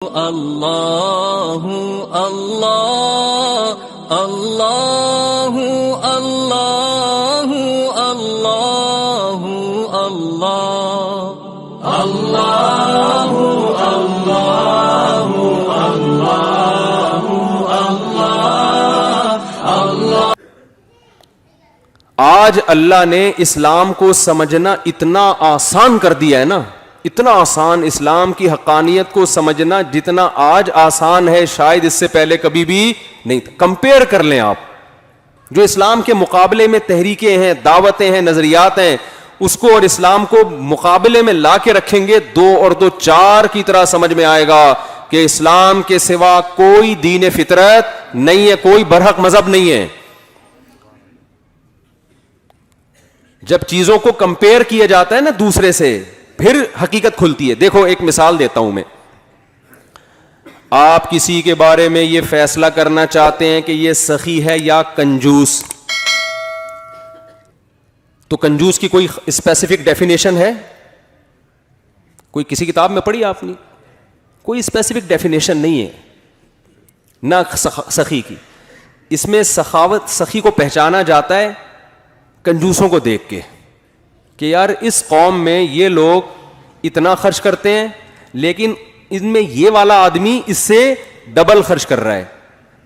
اللہ اللہ اللہ اللہ اللہ اللہ اللہ اللہ۔ آج اللہ نے اسلام کو سمجھنا اتنا آسان کر دیا ہے نا، اتنا آسان اسلام کی حقانیت کو سمجھنا جتنا آج آسان ہے شاید اس سے پہلے کبھی بھی نہیں تھا۔ کمپیئر کر لیں آپ جو اسلام کے مقابلے میں تحریکیں ہیں، دعوتیں ہیں، نظریات ہیں، اس کو اور اسلام کو مقابلے میں لا کے رکھیں گے، 2 اور 2 4 کی طرح سمجھ میں آئے گا کہ اسلام کے سوا کوئی دین فطرت نہیں ہے، کوئی برحق مذہب نہیں ہے۔ جب چیزوں کو کمپیئر کیا جاتا ہے نا دوسرے سے، پھر حقیقت کھلتی ہے۔ دیکھو ایک مثال دیتا ہوں میں، آپ کسی کے بارے میں یہ فیصلہ کرنا چاہتے ہیں کہ یہ سخی ہے یا کنجوس، تو کنجوس کی کوئی اسپیسیفک ڈیفینیشن ہے؟ کوئی کسی کتاب میں پڑھی آپ نے؟ کوئی اسپیسیفک ڈیفینیشن نہیں ہے نہ سخی کی۔ اس میں سخاوت، سخی کو پہچانا جاتا ہے کنجوسوں کو دیکھ کے کہ یار اس قوم میں یہ لوگ اتنا خرچ کرتے ہیں لیکن ان میں یہ والا آدمی اس سے ڈبل خرچ کر رہا ہے،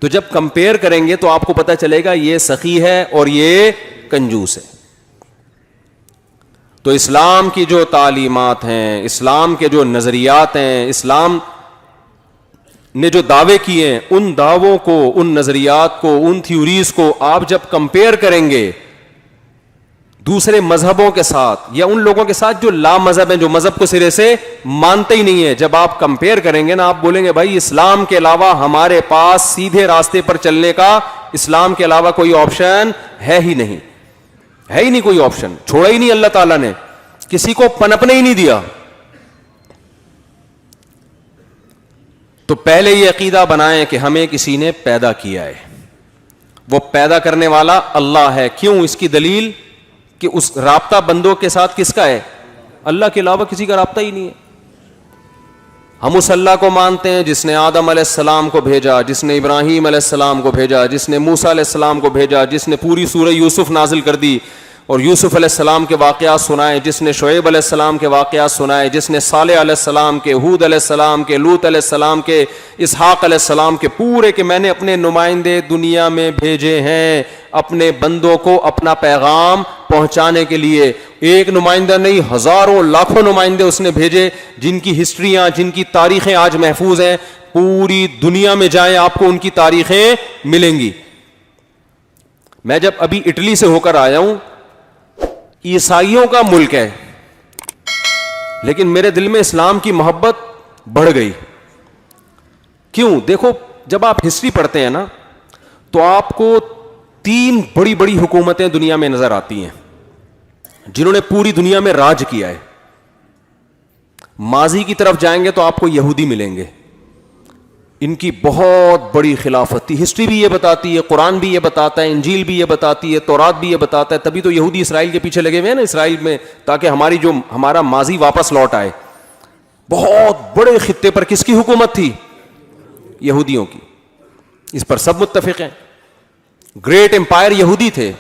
تو جب کمپیئر کریں گے تو آپ کو پتہ چلے گا یہ سخی ہے اور یہ کنجوس ہے۔ تو اسلام کی جو تعلیمات ہیں، اسلام کے جو نظریات ہیں، اسلام نے جو دعوے کیے ہیں، ان دعووں کو، ان نظریات کو، ان تھیوریز کو آپ جب کمپیئر کریں گے دوسرے مذہبوں کے ساتھ یا ان لوگوں کے ساتھ جو لا مذہب ہیں، جو مذہب کو سرے سے مانتے ہی نہیں ہے، جب آپ کمپیئر کریں گے نا، آپ بولیں گے بھائی اسلام کے علاوہ ہمارے پاس سیدھے راستے پر چلنے کا، اسلام کے علاوہ کوئی آپشن ہے ہی نہیں، ہے ہی نہیں کوئی آپشن، چھوڑا ہی نہیں اللہ تعالیٰ نے، کسی کو پنپنے ہی نہیں دیا۔ تو پہلے یہ عقیدہ بنائیں کہ ہمیں کسی نے پیدا کیا ہے، وہ پیدا کرنے والا اللہ ہے۔ کیوں؟ اس کی دلیل کہ اس رابطہ بندوں کے ساتھ کس کا ہے؟ اللہ کے علاوہ کسی کا رابطہ ہی نہیں ہے۔ ہم اس اللہ کو مانتے ہیں جس نے آدم علیہ السلام کو بھیجا، جس نے ابراہیم علیہ السلام کو بھیجا، جس نے موسیٰ علیہ السلام کو بھیجا، جس نے پوری سورہ یوسف نازل کر دی اور یوسف علیہ السلام کے واقعات سنائے، جس نے شعیب علیہ السلام کے واقعات سنائے، جس نے صالح علیہ السلام کے، ہود علیہ السلام کے، لوط علیہ السلام کے، اسحاق علیہ السلام کے، پورے کہ میں نے اپنے نمائندے دنیا میں بھیجے ہیں اپنے بندوں کو اپنا پیغام پہنچانے کے لیے۔ ایک نمائندہ نہیں، ہزاروں لاکھوں نمائندے اس نے بھیجے، جن کی ہسٹریاں، جن کی تاریخیں آج محفوظ ہیں، پوری دنیا میں جائیں آپ کو ان کی تاریخیں ملیں گی۔ میں جب ابھی اٹلی سے ہو کر آیا ہوں، عیسائیوں کا ملک ہے لیکن میرے دل میں اسلام کی محبت بڑھ گئی۔ کیوں؟ دیکھو جب آپ ہسٹری پڑھتے ہیں نا تو آپ کو 3 بڑی بڑی حکومتیں دنیا میں نظر آتی ہیں جنہوں نے پوری دنیا میں راج کیا ہے۔ ماضی کی طرف جائیں گے تو آپ کو یہودی ملیں گے، ان کی بہت بڑی خلافت تھی، ہسٹری بھی یہ بتاتی ہے، قرآن بھی یہ بتاتا ہے، انجیل بھی یہ بتاتی ہے، تورات بھی یہ بتاتا ہے، تبھی تو یہودی اسرائیل کے پیچھے لگے ہوئے ہیں نا اسرائیل میں، تاکہ ہمارا ماضی واپس لوٹ آئے۔ بہت بڑے خطے پر کس کی حکومت تھی؟ یہودیوں کی، اس پر سب متفق ہیں، گریٹ امپائر یہودی تھے۔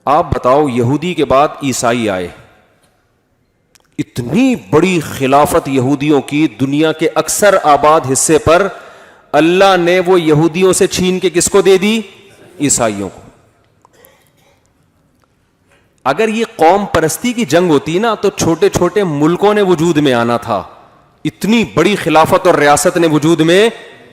آپ بتاؤ یہودی کے بعد عیسائی آئے، اتنی بڑی خلافت یہودیوں کی دنیا کے اکثر آباد حصے پر، اللہ نے وہ یہودیوں سے چھین کے کس کو دے دی؟ عیسائیوں کو۔ اگر یہ قوم پرستی کی جنگ ہوتی نا تو چھوٹے چھوٹے ملکوں نے وجود میں آنا تھا، اتنی بڑی خلافت اور ریاست نے وجود میں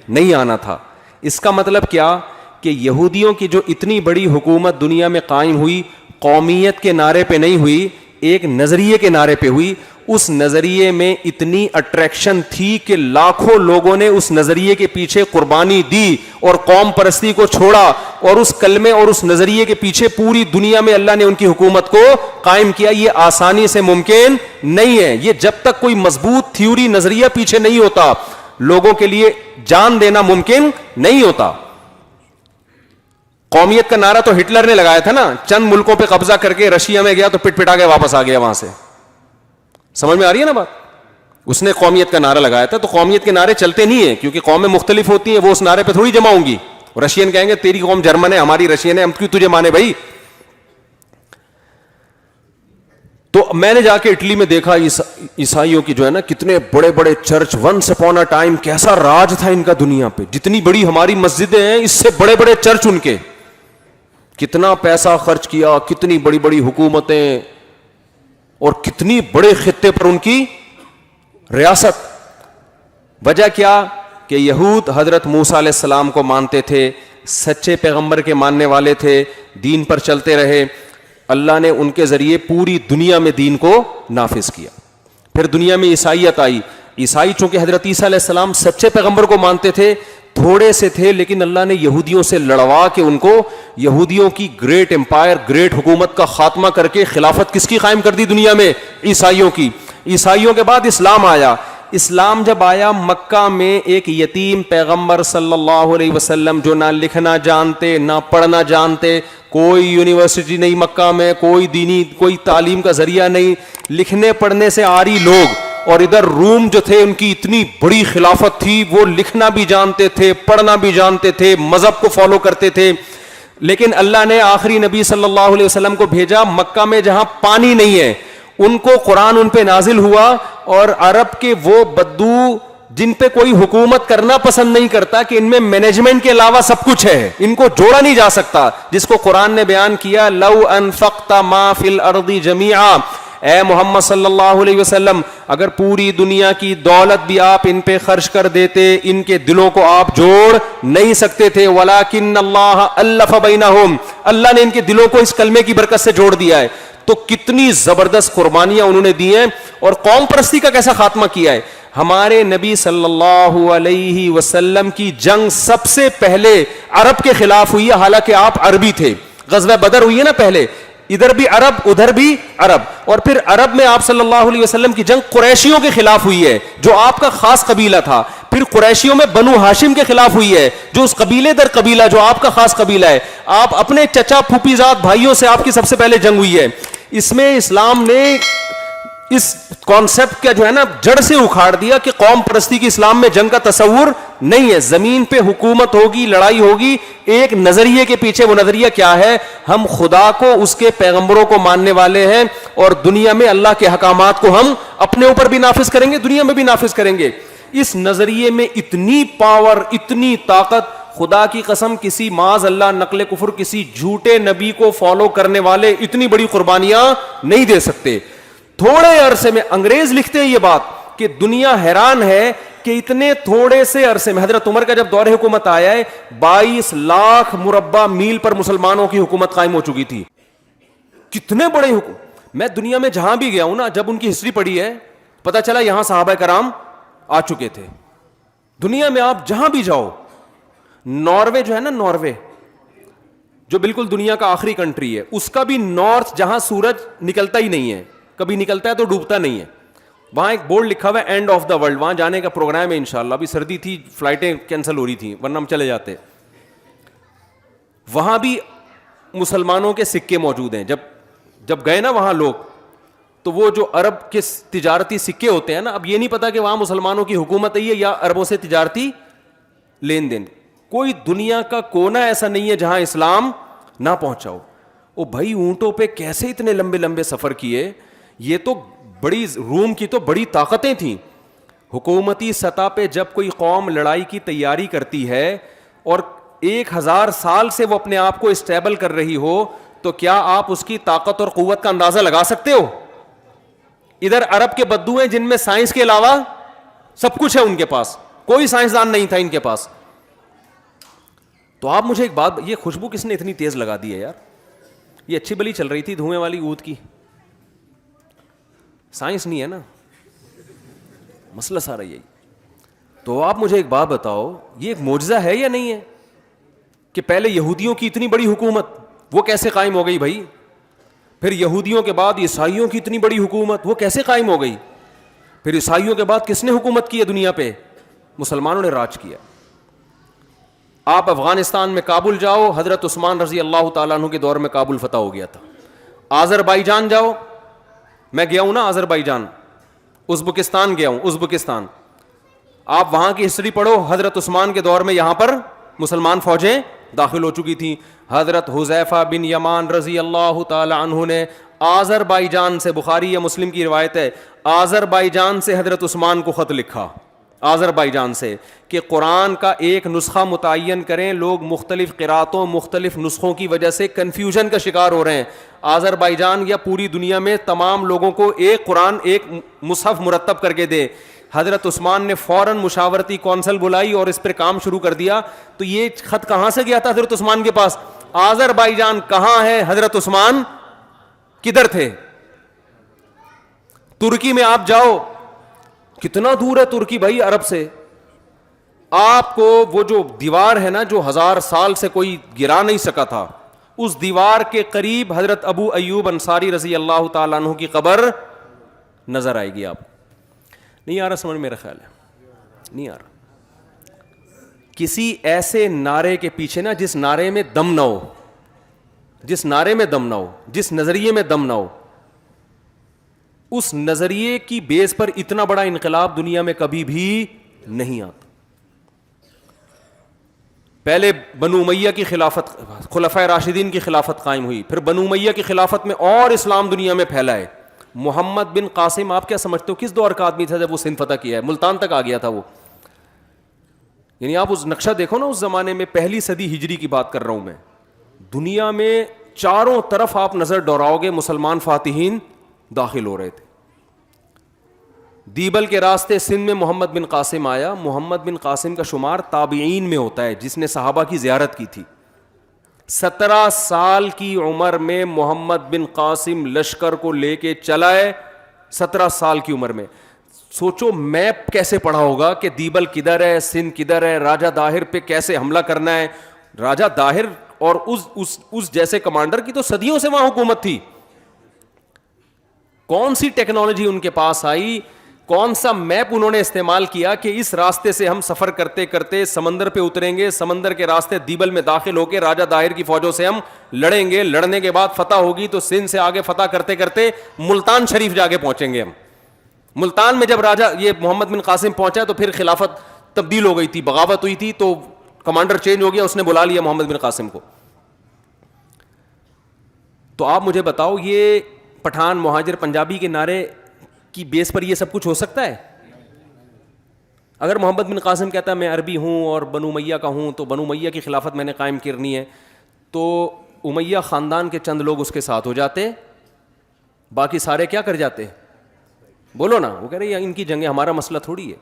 نہیں آنا تھا۔ اس کا مطلب کیا کہ یہودیوں کی جو اتنی بڑی حکومت دنیا میں قائم ہوئی، قومیت کے نعرے پہ نہیں ہوئی، ایک نظریے کے نعرے پہ ہوئی۔ اس نظریے میں اتنی اٹریکشن تھی کہ لاکھوں لوگوں نے اس نظریے کے پیچھے قربانی دی اور قوم پرستی کو چھوڑا، اور اس کلمے اور اس نظریے کے پیچھے پوری دنیا میں اللہ نے ان کی حکومت کو قائم کیا۔ یہ آسانی سے ممکن نہیں ہے، یہ جب تک کوئی مضبوط تھیوری، نظریہ پیچھے نہیں ہوتا، لوگوں کے لیے جان دینا ممکن نہیں ہوتا۔ قومیت کا نعرہ تو ہٹلر نے لگایا تھا نا، چند ملکوں پہ قبضہ کر کے رشیا میں گیا تو پٹ پٹا کے واپس آ گیا وہاں سے۔ سمجھ میں آ رہی ہے نا بات؟ اس نے قومیت کا نعرہ لگایا تھا. تو قومیت کے نعرے چلتے نہیں ہیں کیونکہ قومیں مختلف ہوتی ہیں, وہ اس نعرے پہ تھوڑی جمع ہوں گی. رشین کہیں گے تیری قوم جرمن ہے, ہماری رشین ہے, ہم کیوں تجھے مانے بھائی. تو میں نے جا کے اٹلی میں دیکھا عیسائیوں کی جو ہے نا کتنے بڑے بڑے church, once upon a time کیسا راج تھا ان کا دنیا پہ. جتنی بڑی ہماری مسجدیں ہیں اس سے بڑے بڑے چرچ ان کے. کتنا پیسہ خرچ کیا, کتنی بڑی بڑی حکومتیں, اور کتنی بڑے خطے پر ان کی ریاست. وجہ کیا کہ یہود حضرت موسیٰ علیہ السلام کو مانتے تھے, سچے پیغمبر کے ماننے والے تھے, دین پر چلتے رہے. اللہ نے ان کے ذریعے پوری دنیا میں دین کو نافذ کیا. پھر دنیا میں عیسائیت آئی. عیسائی چونکہ حضرت عیسیٰ علیہ السلام سچے پیغمبر کو مانتے تھے, تھوڑے سے تھے, لیکن اللہ نے یہودیوں سے لڑوا کے ان کو یہودیوں کی گریٹ امپائر, گریٹ حکومت کا خاتمہ کر کے خلافت کس کی قائم کر دی دنیا میں؟ عیسائیوں کی. عیسائیوں کے بعد اسلام آیا. اسلام جب آیا مکہ میں ایک یتیم پیغمبر صلی اللہ علیہ وسلم جو نہ لکھنا جانتے نہ پڑھنا جانتے, کوئی یونیورسٹی نہیں مکہ میں, کوئی دینی کوئی تعلیم کا ذریعہ نہیں, لکھنے پڑھنے سے عاری لوگ, اور ادھر روم جو تھے ان کی اتنی بڑی خلافت تھی, وہ لکھنا بھی جانتے تھے, پڑھنا بھی جانتے تھے, مذہب کو فالو کرتے تھے. لیکن اللہ نے آخری نبی صلی اللہ علیہ وسلم کو بھیجا مکہ میں جہاں پانی نہیں ہے. ان کو قرآن ان پہ نازل ہوا, اور عرب کے وہ بدو جن پہ کوئی حکومت کرنا پسند نہیں کرتا کہ ان میں مینجمنٹ کے علاوہ سب کچھ ہے, ان کو جوڑا نہیں جا سکتا, جس کو قرآن نے بیان کیا لو انفقت ما فی الارض جمیعا, اے محمد صلی اللہ علیہ وسلم اگر پوری دنیا کی دولت بھی آپ ان پہ خرچ کر دیتے, ان کے دلوں کو آپ جوڑ نہیں سکتے تھے. ولکن اللہ الف بینہم, اللہ نے ان کے دلوں کو اس کلمے کی برکت سے جوڑ دیا ہے. تو کتنی زبردست قربانیاں انہوں نے دی ہیں, اور قوم پرستی کا کیسا خاتمہ کیا ہے. ہمارے نبی صلی اللہ علیہ وسلم کی جنگ سب سے پہلے عرب کے خلاف ہوئی ہے, حالانکہ آپ عربی تھے. غزوہ بدر ہوئی ہے نا پہلے, ادھر بھی عرب ادھر بھی عرب, اور پھر عرب میں آپ صلی اللہ علیہ وسلم کی جنگ قریشیوں کے خلاف ہوئی ہے جو آپ کا خاص قبیلہ تھا. پھر قریشیوں میں بنو ہاشم کے خلاف ہوئی ہے جو اس قبیلے در قبیلہ جو آپ کا خاص قبیلہ ہے. آپ اپنے چچا پھوپھی زاد بھائیوں سے آپ کی سب سے پہلے جنگ ہوئی ہے. اس میں اسلام نے اس کانسیپٹ کا جو ہے نا جڑ سے اکھاڑ دیا کہ قوم پرستی کی اسلام میں جنگ کا تصور نہیں ہے. زمین پہ حکومت ہوگی, لڑائی ہوگی, ایک نظریے کے پیچھے. وہ نظریہ کیا ہے؟ ہم خدا کو, اس کے پیغمبروں کو ماننے والے ہیں, اور دنیا میں اللہ کے احکامات کو ہم اپنے اوپر بھی نافذ کریں گے, دنیا میں بھی نافذ کریں گے. اس نظریے میں اتنی پاور, اتنی طاقت, خدا کی قسم کسی معاذ اللہ نقل کفر کسی جھوٹے نبی کو فالو کرنے والے اتنی بڑی قربانیاں نہیں دے سکتے. تھوڑے عرصے میں, انگریز لکھتے ہیں یہ بات کہ دنیا حیران ہے کہ اتنے تھوڑے سے عرصے میں, حضرت عمر کا جب دور حکومت آیا ہے 22 لاکھ مربع میل پر مسلمانوں کی حکومت قائم ہو چکی تھی. کتنے بڑے میں دنیا میں جہاں بھی گیا ہوں نا, جب ان کی ہسٹری پڑھی ہے پتا چلا یہاں صحابہ کرام آ چکے تھے. دنیا میں آپ جہاں بھی جاؤ, ناروے جو ہے نا, ناروے جو بالکل دنیا کا آخری کنٹری ہے, اس کا بھی نارتھ جہاں سورج نکلتا ہی نہیں ہے, کبھی نکلتا ہے تو ڈوبتا نہیں ہے, وہاں ایک بورڈ لکھا ہوا ہے اینڈ آف دا ورلڈ. وہاں جانے کا پروگرام ہے انشاءاللہ. ابھی سردی تھی, فلائٹیں کینسل ہو رہی تھیں, ورنہ ہم چلے جاتے. وہاں بھی مسلمانوں کے سکے موجود ہیں. جب گئے نا وہاں لوگ, تو وہ جو عرب کے تجارتی سکے ہوتے ہیں نا, اب یہ نہیں پتا کہ وہاں مسلمانوں کی حکومت ہے یا عربوں سے تجارتی لین دین. کوئی دنیا کا کونا ایسا نہیں ہے جہاں اسلام نہ پہنچا ہو. او بھائی اونٹوں پہ کیسے اتنے لمبے لمبے سفر کیے, یہ تو بڑی, روم کی تو بڑی طاقتیں تھیں. حکومتی سطح پہ جب کوئی قوم لڑائی کی تیاری کرتی ہے اور 1000 سال سے وہ اپنے آپ کو اسٹیبل کر رہی ہو, تو کیا آپ اس کی طاقت اور قوت کا اندازہ لگا سکتے ہو؟ ادھر عرب کے بدو ہیں جن میں سائنس کے علاوہ سب کچھ ہے ان کے پاس, کوئی سائنسدان نہیں تھا ان کے پاس. تو آپ مجھے ایک بات, یہ خوشبو کس نے اتنی تیز لگا دی ہے یار؟ یہ اچھی بلی چل رہی تھی دھوئیں والی اود کی, سائنس نہیں ہے نا, مسئلہ سارا یہی. تو آپ مجھے ایک بات بتاؤ, یہ ایک معجزہ ہے یا نہیں ہے کہ پہلے یہودیوں کی اتنی بڑی حکومت وہ کیسے قائم ہو گئی بھائی؟ پھر یہودیوں کے بعد عیسائیوں کی اتنی بڑی حکومت وہ کیسے قائم ہو گئی؟ پھر عیسائیوں کے بعد کس نے حکومت کی ہے دنیا پہ؟ مسلمانوں نے راج کیا. آپ افغانستان میں کابل جاؤ, حضرت عثمان رضی اللہ تعالیٰ عنہ کے دور میں کابل فتح ہو گیا تھا. آذربائیجان جاؤ, میں گیا ہوں نا آذربائیجان, ازبکستان گیا ہوں, ازبکستان, آپ وہاں کی ہسٹری پڑھو, حضرت عثمان کے دور میں یہاں پر مسلمان فوجیں داخل ہو چکی تھیں. حضرت حذیفہ بن یمان رضی اللہ تعالی عنہ نے آذربائیجان سے, بخاری یا مسلم کی روایت ہے, آذربائیجان سے حضرت عثمان کو خط لکھا, آذربائیجان سے, کہ قرآن کا ایک نسخہ متعین کریں, لوگ مختلف قراتوں مختلف نسخوں کی وجہ سے کنفیوژن کا شکار ہو رہے ہیں. آذربائیجان یا پوری دنیا میں تمام لوگوں کو ایک قرآن ایک مصحف مرتب کر کے دے. حضرت عثمان نے فوراً مشاورتی کونسل بلائی اور اس پر کام شروع کر دیا. تو یہ خط کہاں سے گیا تھا حضرت عثمان کے پاس؟ آذربائیجان کہاں ہے؟ حضرت عثمان کدھر تھے؟ ترکی میں آپ جاؤ, کتنا دور ہے ترکی بھائی عرب سے. آپ کو وہ جو دیوار ہے نا جو 1000 سال سے کوئی گرا نہیں سکا تھا, اس دیوار کے قریب حضرت ابو ایوب انصاری رضی اللہ تعالیٰ عنہ کی قبر نظر آئے گی. آپ نہیں آ رہا سمجھ, میرا خیال ہے نہیں آ رہا. کسی ایسے نعرے کے پیچھے نا جس نعرے میں دم نہ ہو, جس نعرے میں دم نہ ہو, جس نظریے میں دم نہ ہو, اس نظریے کی بیس پر اتنا بڑا انقلاب دنیا میں کبھی بھی نہیں آتا. پہلے بنو امیہ کی خلافت, خلفائے راشدین کی خلافت قائم ہوئی, پھر بنو امیہ کی خلافت میں اور اسلام دنیا میں پھیلا ہے. محمد بن قاسم آپ کیا سمجھتے ہو کس دور کا آدمی تھا جب وہ سندھ فتح کیا ہے؟ ملتان تک آ گیا تھا وہ. یعنی آپ اس نقشہ دیکھو نا, اس زمانے میں 1 صدی ہجری کی بات کر رہا ہوں میں, دنیا میں چاروں طرف آپ نظر دوڑاؤ گے مسلمان فاتحین داخل ہو رہے تھے. دیبل کے راستے سندھ میں محمد بن قاسم آیا. محمد بن قاسم کا شمار تابعین میں ہوتا ہے جس نے صحابہ کی زیارت کی تھی. 17 سال کی عمر میں محمد بن قاسم لشکر کو لے کے چلا ہے. 17 سال کی عمر میں سوچو میپ کیسے پڑھا ہوگا کہ دیبل کدھر ہے, سندھ کدھر ہے, راجہ داہر پہ کیسے حملہ کرنا ہے. راجہ داہر اور اس جیسے کمانڈر کی تو صدیوں سے وہاں حکومت تھی. کون سی ٹیکنالوجی ان کے پاس آئی, کون سا میپ انہوں نے استعمال کیا کہ اس راستے سے ہم سفر کرتے کرتے سمندر پہ اتریں گے, سمندر کے راستے دیبل میں داخل ہو کے راجہ داہر کی فوجوں سے ہم لڑیں گے, لڑنے کے بعد فتح ہوگی تو سندھ سے آگے فتح کرتے کرتے ملتان شریف جا کے پہنچیں گے ہم. ملتان میں جب راجہ یہ محمد بن قاسم پہنچا تو پھر خلافت تبدیل ہو گئی تھی, بغاوت ہوئی تھی, تو کمانڈر چینج ہو گیا, اس نے بلا لیا محمد بن قاسم کو. تو آپ مجھے بتاؤ یہ پٹھان مہاجر پنجابی کے نعرے کی بیس پر یہ سب کچھ ہو سکتا ہے؟ اگر محمد بن قاسم کہتا ہے میں عربی ہوں اور بنو امیہ کا ہوں تو بنو امیہ کی خلافت میں نے قائم کرنی ہے, تو امیہ خاندان کے چند لوگ اس کے ساتھ ہو جاتے, باقی سارے کیا کر جاتے؟ بولو نا. وہ کہہ رہے ہیں ان کی جنگیں ہمارا مسئلہ تھوڑی ہے.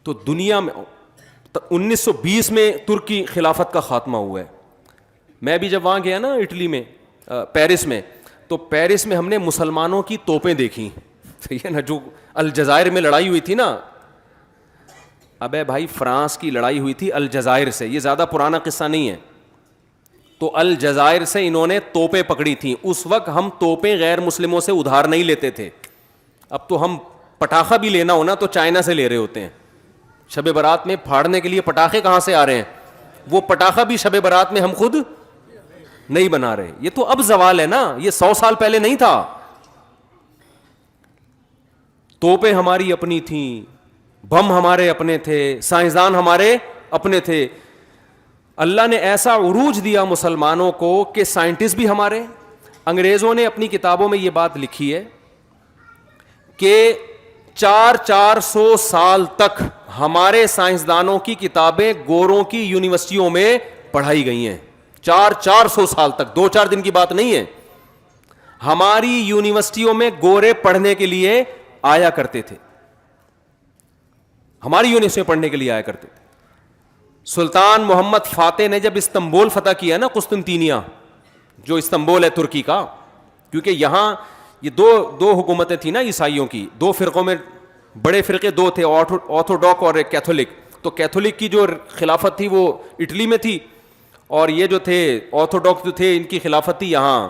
تو دنیا میں 1920 میں ترکی خلافت کا خاتمہ ہوا ہے. میں بھی جب وہاں گیا نا اٹلی میں, پیرس میں, تو پیرس میں ہم نے مسلمانوں کی توپیں دیکھی. صحیح ہے نا, جو الجزائر میں لڑائی ہوئی تھی نا. ابے بھائی فرانس کی لڑائی ہوئی تھی الجزائر سے, یہ زیادہ پرانا قصہ نہیں ہے. تو الجزائر سے انہوں نے توپیں پکڑی تھیں. اس وقت ہم توپیں غیر مسلموں سے ادھار نہیں لیتے تھے. اب تو ہم پٹاخہ بھی لینا ہونا تو چائنا سے لے رہے ہوتے ہیں. شب برات میں پھاڑنے کے لیے پٹاخے کہاں سے آ رہے ہیں؟ وہ پٹاخہ بھی شب برات میں ہم خود نہیں بنا رہے. یہ تو اب زوال ہے نا, یہ 100 سال پہلے نہیں تھا. توپیں ہماری اپنی تھیں, بم ہمارے اپنے تھے, سائنسدان ہمارے اپنے تھے. اللہ نے ایسا عروج دیا مسلمانوں کو کہ سائنٹسٹ بھی ہمارے. انگریزوں نے اپنی کتابوں میں یہ بات لکھی ہے کہ 400 سال تک ہمارے سائنسدانوں کی کتابیں گوروں کی یونیورسٹیوں میں پڑھائی گئی ہیں. 400 سال تک, 2-4 دن کی بات نہیں ہے. ہماری یونیورسٹیوں میں گورے پڑھنے کے لیے آیا کرتے تھے, ہماری یونیورسٹی میں پڑھنے کے لیے آیا کرتے تھے. سلطان محمد فاتح نے جب استنبول فتح کیا نا, قسطنطینیہ جو استنبول ہے ترکی کا, کیونکہ یہاں یہ دو حکومتیں تھیں نا عیسائیوں کی, 2 فرقوں میں بڑے فرقے 2 تھے, آرتھوڈاکس اور ایک کیتھولک. تو کیتھولک کی جو خلافت تھی وہ اٹلی میں تھی, اور یہ جو تھے آرتھوڈاکس جو تھے ان کی خلافت تھی یہاں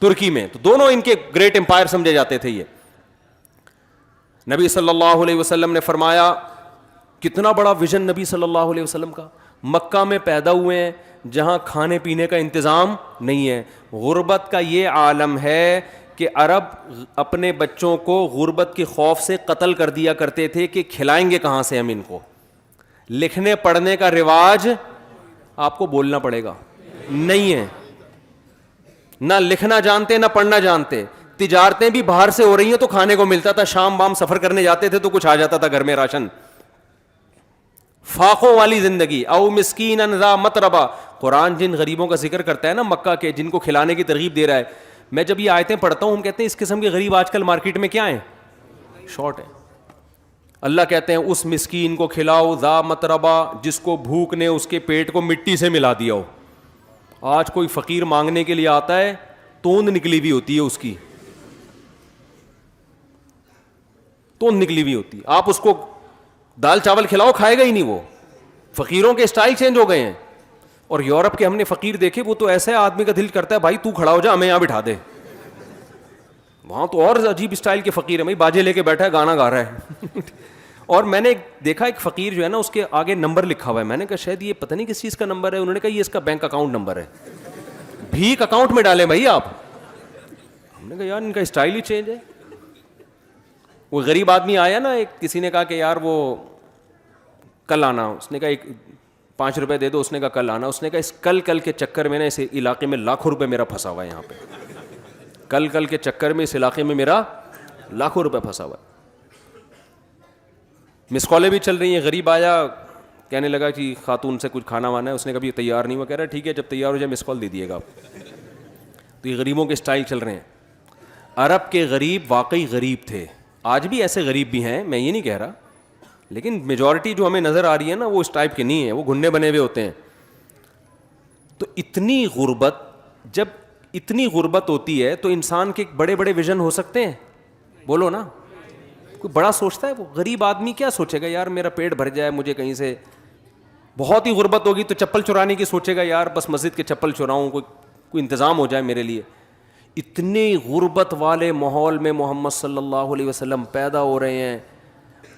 ترکی میں. تو دونوں ان کے گریٹ امپائر سمجھے جاتے تھے. یہ نبی صلی اللہ علیہ وسلم نے فرمایا, کتنا بڑا ویژن نبی صلی اللہ علیہ وسلم کا, مکہ میں پیدا ہوئے ہیں جہاں کھانے پینے کا انتظام نہیں ہے. غربت کا یہ عالم ہے کہ عرب اپنے بچوں کو غربت کے خوف سے قتل کر دیا کرتے تھے کہ کھلائیں گے کہاں سے ہم ان کو. لکھنے پڑھنے کا رواج آپ کو بولنا پڑے گا نہیں ہے, نہ لکھنا جانتے نہ پڑھنا جانتے. تجارتیں بھی باہر سے ہو رہی ہیں تو کھانے کو ملتا تھا, شام بام سفر کرنے جاتے تھے تو کچھ آ جاتا تھا گھر میں راشن. فاقوں والی زندگی. او مسکینا ذا متربہ, قرآن جن غریبوں کا ذکر کرتا ہے نا مکہ کے, جن کو کھلانے کی ترغیب دے رہا ہے, میں جب یہ آیتیں پڑھتا ہوں ہم کہتے ہیں اس قسم کے غریب آج کل مارکیٹ میں کیا ہیں, شارٹ ہے. اللہ کہتے ہیں اس مسکین کو کھلاؤ ذا متربہ جس کو بھوک نے اس کے پیٹ کو مٹی سے ملا دیا ہو. آج کوئی فقیر مانگنے کے لیے آتا ہے توند نکلی ہوئی ہوتی ہے, اس کی توند نکلی ہوئی ہوتی ہے, آپ اس کو دال چاول کھلاؤ کھائے گا ہی نہیں. وہ فقیروں کے اسٹائل چینج ہو گئے ہیں. اور یورپ کے ہم نے فقیر دیکھے, وہ تو ایسا ہے آدمی کا دل کرتا ہے بھائی تو کھڑا ہو جا ہمیں یہاں بٹھا دے. وہاں تو اور عجیب اسٹائل کے فقیر ہیں, بھائی باجے لے کے بیٹھا ہے گانا گا رہا ہے. اور میں نے دیکھا ایک فقیر جو ہے نا اس کے آگے نمبر لکھا ہوا ہے, میں نے کہا شاید یہ پتہ نہیں کس چیز کا نمبر ہے. انہوں نے کہا یہ اس کا بینک اکاؤنٹ نمبر ہے. بھیک اکاؤنٹ میں ڈالیں بھائی آپ. ہم نے کہا یار ان کا اسٹائل ہی چینج ہے. وہ غریب آدمی آیا نا, ایک کسی نے کہا کہ یار وہ کل آنا, اس نے کہا ایک 5 روپے دے دو, اس نے کہا کل آنا. اس نے کہا اس کل کے چکر میں نا اس علاقے میں لاکھوں روپے میرا پھنسا ہوا ہے, یہاں پہ کل کے چکر میں اس علاقے میں میرا لاکھوں روپے پھنسا ہوا ہے. مس کالیں بھی چل رہی ہیں. غریب آیا کہنے لگا کہ خاتون سے کچھ کھانا وانا ہے, اس نے کبھی تیار نہیں ہوا, کہہ رہا ٹھیک ہے جب تیار ہو جائے مس کال دے دیے گا آپ. تو یہ غریبوں کے اسٹائل چل رہے ہیں. عرب کے غریب واقعی غریب تھے, آج بھی ایسے غریب بھی ہیں, میں یہ نہیں کہہ رہا, لیکن میجورٹی جو ہمیں نظر آ رہی ہے نا وہ اس ٹائپ کے نہیں ہیں, وہ گھننے بنے ہوئے ہوتے ہیں. تو اتنی غربت, جب اتنی غربت ہوتی ہے تو انسان کے بڑے بڑے ویژن ہو سکتے ہیں, بولو نا. کوئی بڑا سوچتا ہے, وہ غریب آدمی کیا سوچے گا یار میرا پیٹ بھر جائے, مجھے کہیں سے. بہت ہی غربت ہوگی تو چپل چرانے کی سوچے گا, یار بس مسجد کے چپل چراؤں, کوئی انتظام ہو جائے میرے لیے. اتنی غربت والے ماحول میں محمد صلی اللہ علیہ وسلم پیدا ہو رہے ہیں.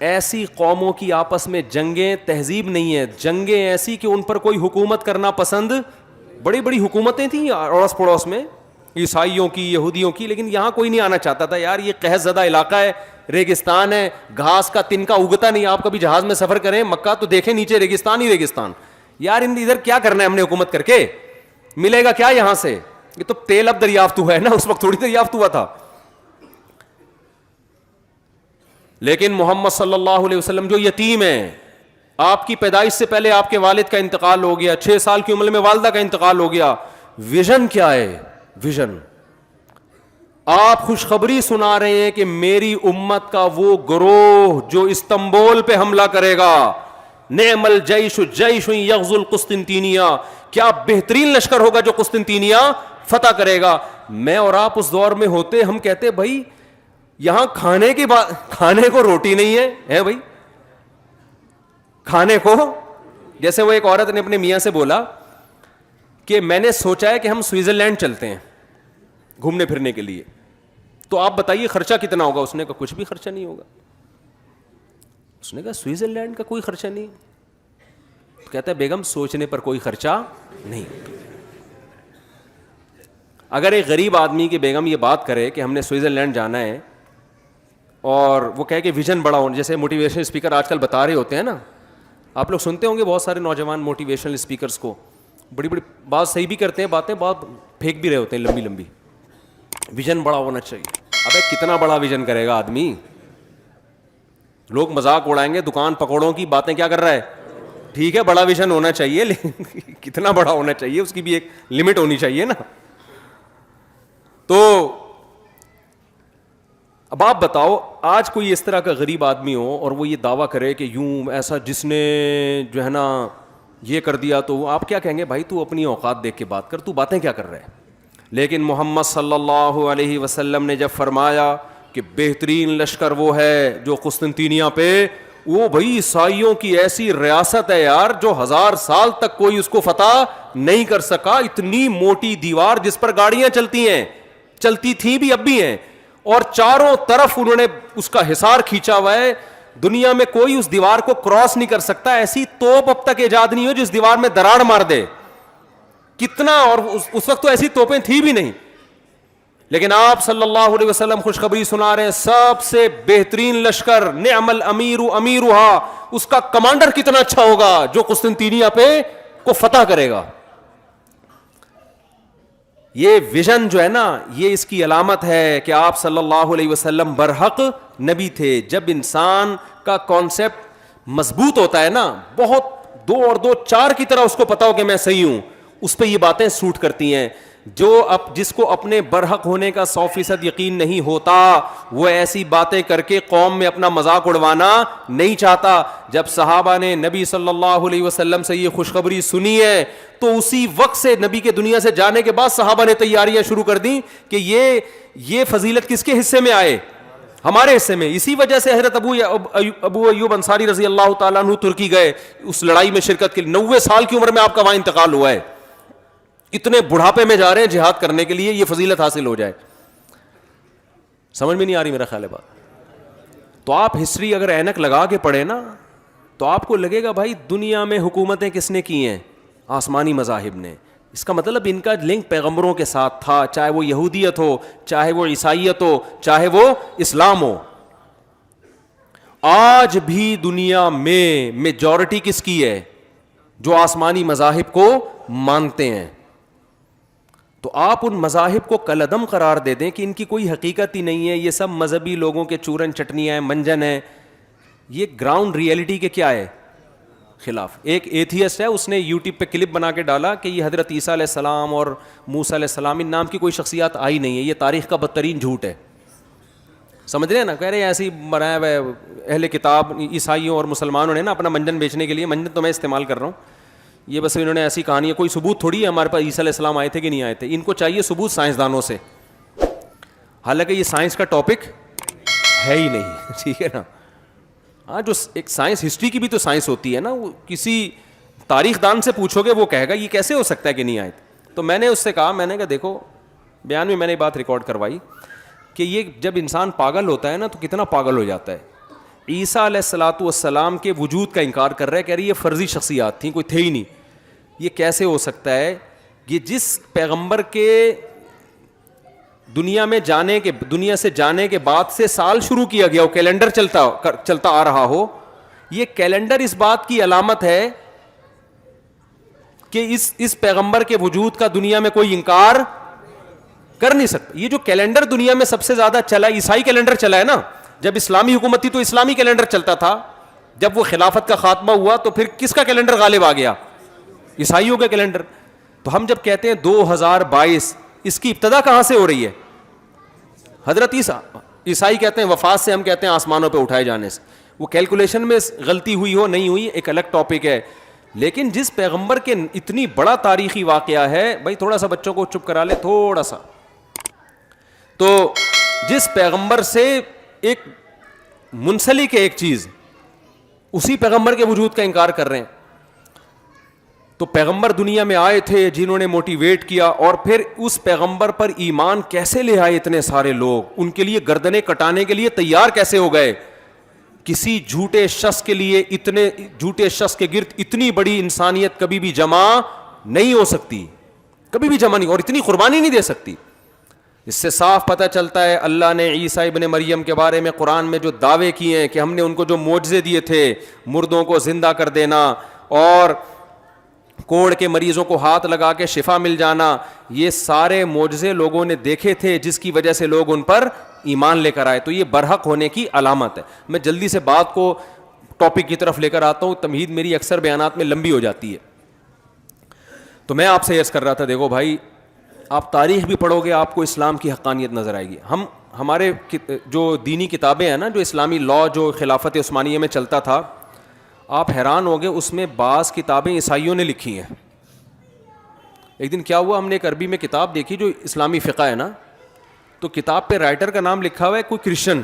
ایسی قوموں کی آپس میں جنگیں تہذیب نہیں ہے, جنگیں ایسی کہ ان پر کوئی حکومت کرنا پسند, بڑی بڑی حکومتیں تھیں اڑوس پڑوس میں, عیسائیوں کی یہودیوں کی, لیکن یہاں کوئی نہیں آنا چاہتا تھا. یار یہ قحط زدہ علاقہ ہے, ریگستان ہے, گھاس کا تنکا اگتا نہیں. آپ کبھی جہاز میں سفر کریں مکہ تو دیکھیں نیچے ریگستان ہی ریگستان. یار ادھر کیا کرنا ہے ہم نے حکومت کر کے, ملے گا کیا یہاں سے. یہ تو تیل اب دریافت ہوا ہے نا, اس وقت تھوڑی دریافت ہوا تھا. لیکن محمد صلی اللہ علیہ وسلم جو یتیم ہیں, آپ کی پیدائش سے پہلے آپ کے والد کا انتقال ہو گیا, 6 سال کی عمر میں والدہ کا انتقال ہو گیا. ویژن کیا ہے, ویژن آپ خوشخبری سنا رہے ہیں کہ میری امت کا وہ گروہ جو استنبول پہ حملہ کرے گا, نعم الجیش جیش یغزو القسطنطینیہ, کیا بہترین لشکر ہوگا جو قسطنطینیہ فتح کرے گا. میں اور آپ اس دور میں ہوتے, ہم کہتے بھائی یہاں کھانے کی بات, کھانے کو روٹی نہیں ہے بھائی, کھانے کو. جیسے وہ ایک عورت نے اپنے میاں سے بولا کہ میں نے سوچا ہے کہ ہم سوئٹزرلینڈ چلتے ہیں گھومنے پھرنے کے لیے, تو آپ بتائیے خرچہ کتنا ہوگا. اس نے کہا کچھ بھی خرچہ نہیں ہوگا. اس نے کہا سوئٹزرلینڈ کا کوئی خرچہ نہیں. کہتا ہے بیگم سوچنے پر کوئی خرچہ نہیں. اگر ایک غریب آدمی کی بیگم یہ بات کرے کہ ہم نے سوئٹزرلینڈ جانا ہے, اور وہ کہے کہ ویژن بڑا ہونا, جیسے موٹیویشن اسپیکر آج کل بتا رہے ہوتے ہیں نا, آپ لوگ سنتے ہوں گے بہت سارے نوجوان موٹیویشنل اسپیکرس کو, بڑی بڑی بات صحیح بھی کرتے ہیں باتیں, بات پھینک بھی رہے ہوتے ہیں لمبی لمبی. ویژن بڑا ہونا چاہیے. ابے کتنا بڑا ویژن کرے گا آدمی, لوگ مذاق اڑائیں گے, دکان پکوڑوں کی باتیں کیا کر رہا ہے. ٹھیک ہے بڑا ویژن ہونا چاہیے, لیکن کتنا بڑا ہونا چاہیے اس کی بھی ایک لمٹ ہونی چاہیے نا. تو اب آپ بتاؤ, آج کوئی اس طرح کا غریب آدمی ہو اور وہ یہ دعویٰ کرے کہ یوں ایسا جس نے جو ہے نا یہ کر دیا, تو آپ کیا کہیں گے, بھائی تو اپنی اوقات دیکھ کے بات کر, تو باتیں کیا کر رہے ہیں. لیکن محمد صلی اللہ علیہ وسلم نے جب فرمایا کہ بہترین لشکر وہ ہے جو قسطنطینیہ پہ, وہ بھائی عیسائیوں کی ایسی ریاست ہے یار جو 1000 سال تک کوئی اس کو فتح نہیں کر سکا. اتنی موٹی دیوار جس پر گاڑیاں چلتی ہیں, چلتی تھیں بھی اب بھی ہیں, اور چاروں طرف انہوں نے اس کا حصار کھینچا ہوا ہے. دنیا میں کوئی اس دیوار کو کراس نہیں کر سکتا. ایسی توپ اب تک ایجاد نہیں ہو جس دیوار میں دراڑ مار دے. کتنا, اور اس وقت تو ایسی توپیں تھی بھی نہیں, لیکن آپ صلی اللہ علیہ وسلم خوشخبری سنا رہے ہیں سب سے بہترین لشکر، نعم الامیر امیرھا، اس کا کمانڈر کتنا اچھا ہوگا جو قسطنطینیہ پہ کو فتح کرے گا. یہ ویژن جو ہے نا، یہ اس کی علامت ہے کہ آپ صلی اللہ علیہ وسلم برحق نبی تھے. جب انسان کا کانسیپٹ مضبوط ہوتا ہے نا، بہت 2 اور 2 4 کی طرح اس کو پتا ہو کہ میں صحیح ہوں، اس پہ یہ باتیں سوٹ کرتی ہیں. جس کو اپنے برحق ہونے کا 100% یقین نہیں ہوتا، وہ ایسی باتیں کر کے قوم میں اپنا مذاق اڑوانا نہیں چاہتا. جب صحابہ نے نبی صلی اللہ علیہ وسلم سے یہ خوشخبری سنی ہے تو اسی وقت سے، نبی کے دنیا سے جانے کے بعد، صحابہ نے تیاریاں شروع کر دیں کہ یہ فضیلت کس کے حصے میں آئے؟ ہمارے حصے میں. اسی وجہ سے حضرت ابو ایوب انصاری رضی اللہ تعالیٰ عنہ ترکی گئے اس لڑائی میں شرکت کے لیے. 90 سال کی عمر میں آپ کا وہاں انتقال ہوا ہے. اتنے بڑھاپے میں جا رہے ہیں جہاد کرنے کے لیے، یہ فضیلت حاصل ہو جائے. سمجھ میں نہیں آ رہی میرا خیال ہے بات. تو آپ ہسٹری اگر اینک لگا کے پڑھیں نا تو آپ کو لگے گا بھائی دنیا میں حکومتیں کس نے کی ہیں؟ آسمانی مذاہب نے. اس کا مطلب ان کا لنک پیغمبروں کے ساتھ تھا، چاہے وہ یہودیت ہو، چاہے وہ عیسائیت ہو، چاہے وہ اسلام ہو. آج بھی دنیا میں میجورٹی کس کی ہے؟ جو آسمانی مذاہب کو مانتے ہیں. تو آپ ان مذاہب کو کالعدم قرار دے دیں کہ ان کی کوئی حقیقت ہی نہیں ہے، یہ سب مذہبی لوگوں کے چورن چٹنیاں ہیں، منجن ہیں. یہ گراؤنڈ ریئلٹی کے کیا ہے؟ خلاف. ایک ایتھیسٹ ہے، اس نے یوٹیوب پہ کلپ بنا کے ڈالا کہ یہ حضرت عیسیٰ علیہ السلام اور موسیٰ علیہ السلام ان نام کی کوئی شخصیات آئی نہیں ہے، یہ تاریخ کا بدترین جھوٹ ہے. سمجھ رہے ہیں نا؟ کہہ رہے ہیں ایسی بنایا ہوا ہے اہل کتاب عیسائیوں اور مسلمانوں نے نا اپنا منجن بیچنے کے لیے. منجن تو میں استعمال کر رہا ہوں، یہ بس انہوں نے ایسی کہانی ہے، کوئی ثبوت تھوڑی ہے ہمارے پاس عیسیٰ علیہ السلام آئے تھے کہ نہیں آئے تھے. ان کو چاہیے ثبوت سائنسدانوں سے، حالانکہ یہ سائنس کا ٹاپک ہے ہی نہیں. ٹھیک ہے نا؟ ہاں، جو ایک سائنس، ہسٹری کی بھی تو سائنس ہوتی ہے نا. وہ کسی تاریخ دان سے پوچھو گے وہ کہے گا یہ کیسے ہو سکتا ہے کہ نہیں آئے تھے. تو میں نے اس سے کہا، میں نے کہا دیکھو، بیان میں نے بات ریکارڈ کروائی کہ یہ جب انسان پاگل ہوتا ہے نا تو کتنا پاگل ہو جاتا ہے. عیسیٰ علیہ الصلوۃ والسلام کے وجود کا انکار کر رہا ہے، کہہ رہی یہ فرضی شخصیات تھیں، کوئی تھے ہی نہیں. یہ کیسے ہو سکتا ہے؟ یہ جس پیغمبر کے دنیا سے جانے کے بعد سے سال شروع کیا گیا ہو، کیلنڈر چلتا آ رہا ہو، یہ کیلنڈر اس بات کی علامت ہے کہ اس پیغمبر کے وجود کا دنیا میں کوئی انکار کر نہیں سکتا. یہ جو کیلنڈر دنیا میں سب سے زیادہ چلا، عیسائی کیلنڈر چلا ہے نا. جب اسلامی حکومت تھی تو اسلامی کیلنڈر چلتا تھا. جب وہ خلافت کا خاتمہ ہوا تو پھر کس کا کیلنڈر غالب آ گیا؟ عیسائیوں کا کیلنڈر. تو ہم جب کہتے ہیں 2022، اس کی ابتدا کہاں سے ہو رہی ہے؟ حضرت عیسیٰ. عیسائی کہتے ہیں وفات سے، ہم کہتے ہیں آسمانوں پہ اٹھائے جانے سے. وہ کیلکولیشن میں غلطی ہوئی ہو نہیں ہوئی ایک الگ ٹاپک ہے. لیکن جس پیغمبر کے اتنی بڑا تاریخی واقعہ ہے، بھائی تھوڑا سا بچوں کو چپ کرا لے تھوڑا سا. تو جس پیغمبر سے ایک منسلک ہے ایک چیز، اسی پیغمبر کے وجود کا انکار کر رہے ہیں. تو پیغمبر دنیا میں آئے تھے جنہوں نے موٹیویٹ کیا، اور پھر اس پیغمبر پر ایمان کیسے لے آئے اتنے سارے لوگ، ان کے لیے گردنیں کٹانے کے لیے تیار کیسے ہو گئے. کسی جھوٹے شخص کے لیے، اتنے جھوٹے شخص کے گرد اتنی بڑی انسانیت کبھی بھی جمع نہیں ہو سکتی، کبھی بھی جمع نہیں، اور اتنی قربانی نہیں دے سکتی. اس سے صاف پتہ چلتا ہے اللہ نے عیسیٰ ابن مریم کے بارے میں قرآن میں جو دعوے کیے ہیں کہ ہم نے ان کو جو معجزے دیے تھے، مردوں کو زندہ کر دینا اور کوڑ کے مریضوں کو ہاتھ لگا کے شفا مل جانا، یہ سارے معجزے لوگوں نے دیکھے تھے جس کی وجہ سے لوگ ان پر ایمان لے کر آئے. تو یہ برحق ہونے کی علامت ہے. میں جلدی سے بات کو ٹاپک کی طرف لے کر آتا ہوں، تمہید میری اکثر بیانات میں لمبی ہو جاتی ہے. تو میں آپ سے عرض کر رہا تھا، دیکھو بھائی، آپ تاریخ بھی پڑھو گے آپ کو اسلام کی حقانیت نظر آئے گی. ہمارے جو دینی کتابیں ہیں نا، جو اسلامی لاء جو خلافت عثمانیہ میں چلتا تھا، آپ حیران ہو گئے، اس میں بعض کتابیں عیسائیوں نے لکھی ہیں. ایک دن کیا ہوا، ہم نے ایک عربی میں کتاب دیکھی جو اسلامی فقہ ہے نا، تو کتاب پہ رائٹر کا نام لکھا ہوا ہے کوئی کرسچن.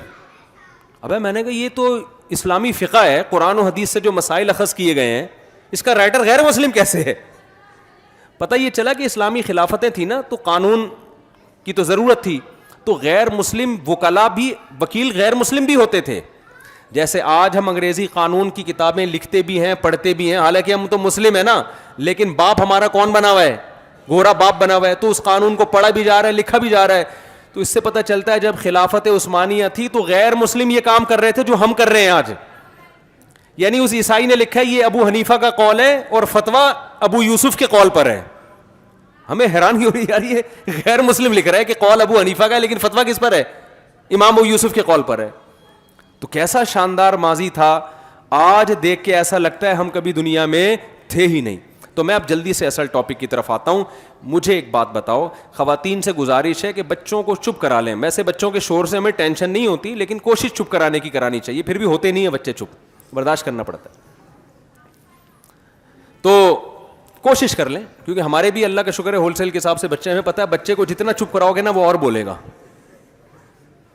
ابے میں نے کہا یہ تو اسلامی فقہ ہے، قرآن و حدیث سے جو مسائل اخذ کیے گئے ہیں، اس کا رائٹر غیر مسلم کیسے ہے؟ پتہ یہ چلا کہ اسلامی خلافتیں تھیں نا، تو قانون کی تو ضرورت تھی، تو غیر مسلم وکلا بھی، وکیل غیر مسلم بھی ہوتے تھے. جیسے آج ہم انگریزی قانون کی کتابیں لکھتے بھی ہیں، پڑھتے بھی ہیں، حالانکہ ہم تو مسلم ہیں نا، لیکن باپ ہمارا کون بنا ہوا ہے؟ گورا باپ بنا ہوا ہے. تو اس قانون کو پڑھا بھی جا رہا ہے، لکھا بھی جا رہا ہے. تو اس سے پتہ چلتا ہے جب خلافت عثمانیہ تھی تو غیر مسلم یہ کام کر رہے تھے جو ہم کر رہے ہیں آج. یعنی اس عیسائی نے لکھا ہے یہ ابو حنیفہ کا قول ہے اور فتویٰ ابو یوسف کے قول پر ہے. ہمیں حیرانی ہو رہی ہے یار, یہ غیر مسلم لکھ رہا ہے کہ قول ابو حنیفہ کا ہے لیکن فتویٰ کس پر ہے؟ امام ابو یوسف کے قول پر ہے. تو کیسا شاندار ماضی تھا, آج دیکھ کے ایسا لگتا ہے ہم کبھی دنیا میں تھے ہی نہیں. تو میں اب جلدی سے اصل ٹاپک کی طرف آتا ہوں. مجھے ایک بات بتاؤ, خواتین سے گزارش ہے کہ بچوں کو چپ کرا لیں. ویسے بچوں کے شور سے ہمیں ٹینشن نہیں ہوتی, لیکن کوشش چپ کرانے کی کرانی چاہیے. پھر بھی ہوتے نہیں ہیں بچے چپ, برداشت کرنا پڑتا ہے. تو کوشش کر لیں, کیونکہ ہمارے بھی اللہ کا شکر ہے ہول سیل کے حساب سے بچے, ہمیں پتہ ہے بچے کو جتنا چپ کراؤ گے نا وہ اور بولے گا.